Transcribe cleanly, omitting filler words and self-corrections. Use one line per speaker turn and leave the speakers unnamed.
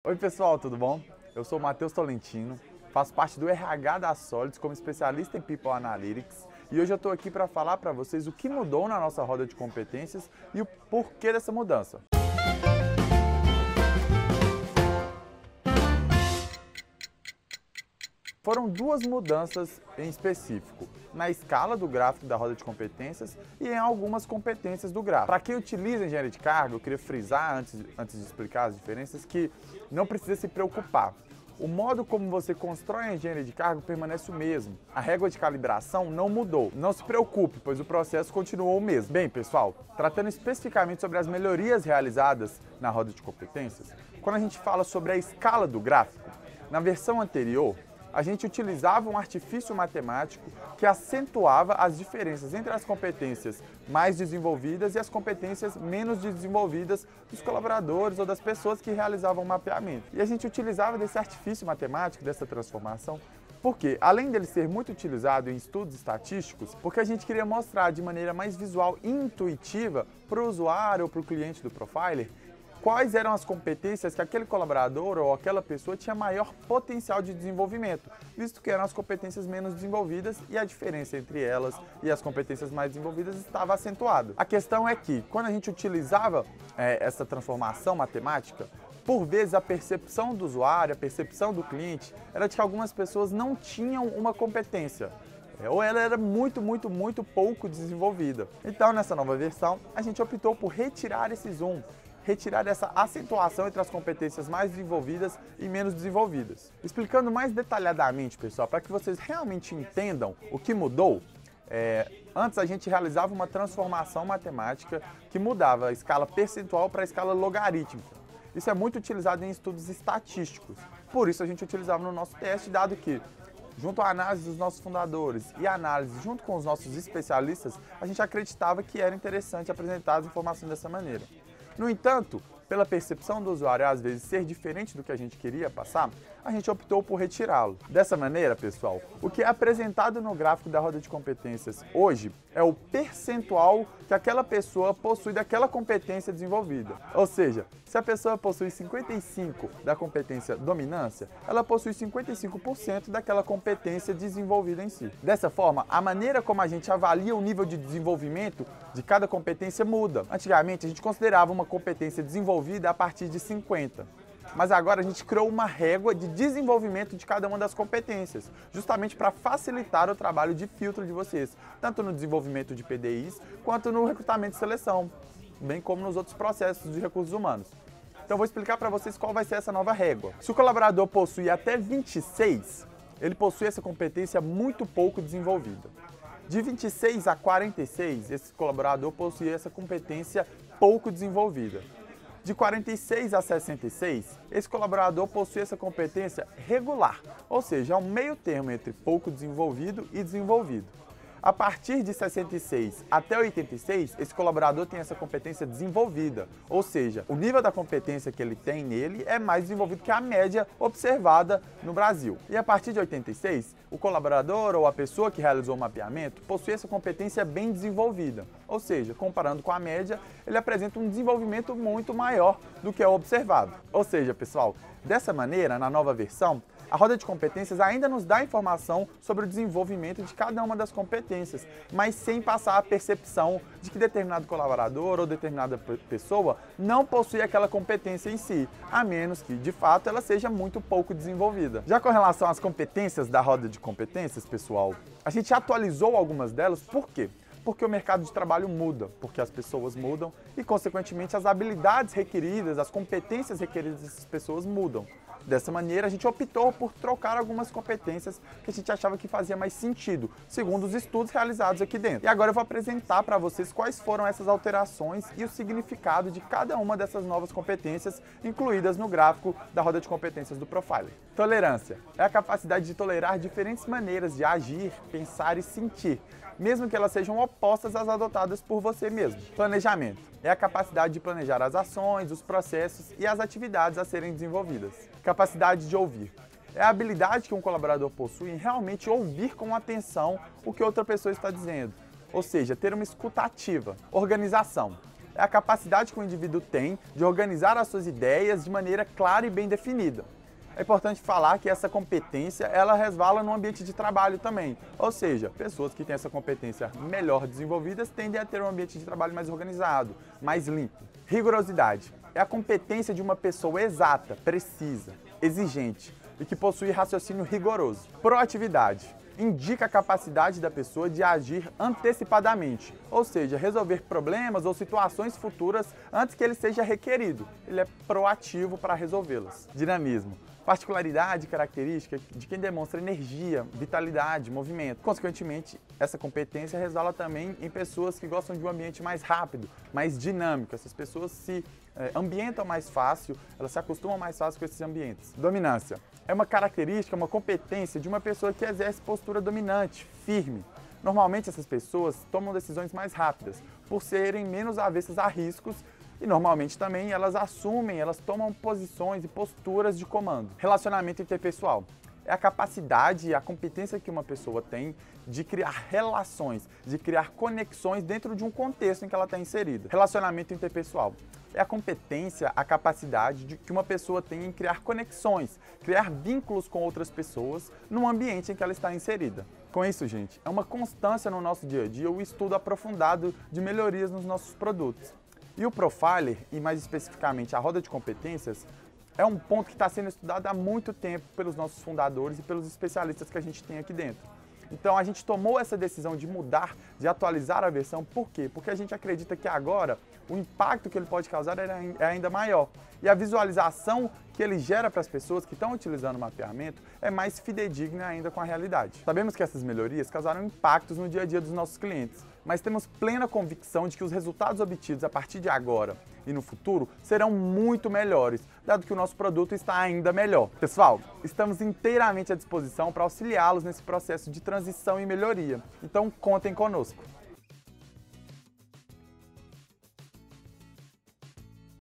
Oi pessoal, tudo bom? Eu sou o Matheus Tolentino, faço parte do RH da Solids como especialista em People Analytics e hoje eu estou aqui para falar para vocês o que mudou na nossa roda de competências e o porquê dessa mudança. Foram duas mudanças em específico, na escala do gráfico da roda de competências e em algumas competências do gráfico. Para quem utiliza engenharia de carga, eu queria frisar antes de explicar as diferenças que não precisa se preocupar. O modo como você constrói a engenharia de carga permanece o mesmo. A régua de calibração não mudou. Não se preocupe, pois o processo continuou o mesmo. Bem, pessoal, tratando especificamente sobre as melhorias realizadas na roda de competências, quando a gente fala sobre a escala do gráfico, na versão anterior, a gente utilizava um artifício matemático que acentuava as diferenças entre as competências mais desenvolvidas e as competências menos desenvolvidas dos colaboradores ou das pessoas que realizavam o mapeamento. E a gente utilizava desse artifício matemático, dessa transformação, porque, além dele ser muito utilizado em estudos estatísticos, porque a gente queria mostrar de maneira mais visual e intuitiva para o usuário ou para o cliente do Profiler quais eram as competências que aquele colaborador ou aquela pessoa tinha maior potencial de desenvolvimento, visto que eram as competências menos desenvolvidas e a diferença entre elas e as competências mais desenvolvidas estava acentuada. A questão é que, quando a gente utilizava essa transformação matemática, por vezes a percepção do usuário, a percepção do cliente, era de que algumas pessoas não tinham uma competência, ou ela era muito pouco desenvolvida. Então, nessa nova versão, a gente optou por retirar esse zoom, retirar essa acentuação entre as competências mais desenvolvidas e menos desenvolvidas. Explicando mais detalhadamente, pessoal, para que vocês realmente entendam o que mudou, antes a gente realizava uma transformação matemática que mudava a escala percentual para a escala logarítmica. Isso é muito utilizado em estudos estatísticos. Por isso a gente utilizava no nosso teste, dado que, junto à análise dos nossos fundadores e a análise junto com os nossos especialistas, a gente acreditava que era interessante apresentar as informações dessa maneira. No entanto, pela percepção do usuário às vezes ser diferente do que a gente queria passar, a gente optou por retirá-lo. Dessa maneira, pessoal, o que é apresentado no gráfico da roda de competências hoje é o percentual que aquela pessoa possui daquela competência desenvolvida. Ou seja, se a pessoa possui 55% da competência dominância, ela possui 55% daquela competência desenvolvida em si. Dessa forma, a maneira como a gente avalia o nível de desenvolvimento de cada competência muda. Antigamente, a gente considerava uma competência desenvolvida a partir de 50%. Mas agora a gente criou uma régua de desenvolvimento de cada uma das competências, justamente para facilitar o trabalho de filtro de vocês, tanto no desenvolvimento de PDIs, quanto no recrutamento e seleção, bem como nos outros processos de recursos humanos. Então eu vou explicar para vocês qual vai ser essa nova régua. Se o colaborador possui até 26, ele possui essa competência muito pouco desenvolvida. De 26 a 46, esse colaborador possui essa competência pouco desenvolvida. De 46 a 66, esse colaborador possui essa competência regular, ou seja, é um meio termo entre pouco desenvolvido e desenvolvido. A partir de 66 até 86, esse colaborador tem essa competência desenvolvida, ou seja, o nível da competência que ele tem nele é mais desenvolvido que a média observada no Brasil. E a partir de 86, o colaborador ou a pessoa que realizou o mapeamento possui essa competência bem desenvolvida, ou seja, comparando com a média, ele apresenta um desenvolvimento muito maior do que é observado. Ou seja, pessoal, dessa maneira, na nova versão, a roda de competências ainda nos dá informação sobre o desenvolvimento de cada uma das competências, mas sem passar a percepção de que determinado colaborador ou determinada pessoa não possui aquela competência em si, a menos que, de fato, ela seja muito pouco desenvolvida. Já com relação às competências da roda de competências, pessoal, a gente atualizou algumas delas, por quê? Porque o mercado de trabalho muda, porque as pessoas mudam e, consequentemente, as habilidades requeridas, as competências requeridas dessas pessoas mudam. Dessa maneira, a gente optou por trocar algumas competências que a gente achava que fazia mais sentido, segundo os estudos realizados aqui dentro. E agora eu vou apresentar para vocês quais foram essas alterações e o significado de cada uma dessas novas competências incluídas no gráfico da roda de competências do Profiler. Tolerância é a capacidade de tolerar diferentes maneiras de agir, pensar e sentir, mesmo que elas sejam opostas às adotadas por você mesmo. Planejamento é a capacidade de planejar as ações, os processos e as atividades a serem desenvolvidas. Capacidade de ouvir é a habilidade que um colaborador possui em realmente ouvir com atenção o que outra pessoa está dizendo, ou seja, ter uma escuta ativa. Organização é a capacidade que o indivíduo tem de organizar as suas ideias de maneira clara e bem definida. É importante falar que essa competência, ela resvala no ambiente de trabalho também. Ou seja, pessoas que têm essa competência melhor desenvolvidas tendem a ter um ambiente de trabalho mais organizado, mais limpo. Rigorosidade é a competência de uma pessoa exata, precisa, exigente e que possui raciocínio rigoroso. Proatividade indica a capacidade da pessoa de agir antecipadamente, ou seja, resolver problemas ou situações futuras antes que ele seja requerido. Ele é proativo para resolvê-las. Dinamismo. Particularidade e característica de quem demonstra energia, vitalidade, movimento. Consequentemente, essa competência resvala também em pessoas que gostam de um ambiente mais rápido, mais dinâmico. Essas pessoas se ambientam mais fácil, elas se acostumam mais fácil com esses ambientes. Dominância é uma característica, uma competência de uma pessoa que exerce postura dominante, firme. Normalmente essas pessoas tomam decisões mais rápidas, por serem menos avessas a riscos e normalmente também elas tomam posições e posturas de comando. Relacionamento interpessoal é a capacidade e a competência que uma pessoa tem de criar relações, de criar conexões dentro de um contexto em que ela está inserida. Relacionamento interpessoal é a competência, a capacidade que uma pessoa tem em criar conexões, criar vínculos com outras pessoas no ambiente em que ela está inserida. Com isso, gente, é uma constância no nosso dia a dia o estudo aprofundado de melhorias nos nossos produtos. E o Profiler, e mais especificamente a roda de competências, é um ponto que está sendo estudado há muito tempo pelos nossos fundadores e pelos especialistas que a gente tem aqui dentro. Então a gente tomou essa decisão de mudar, de atualizar a versão, por quê? Porque a gente acredita que agora o impacto que ele pode causar é ainda maior. E a visualização que ele gera para as pessoas que estão utilizando o mapeamento é mais fidedigna ainda com a realidade. Sabemos que essas melhorias causaram impactos no dia a dia dos nossos clientes, mas temos plena convicção de que os resultados obtidos a partir de agora e no futuro serão muito melhores, dado que o nosso produto está ainda melhor. Pessoal, estamos inteiramente à disposição para auxiliá-los nesse processo de transição e melhoria, então contem conosco.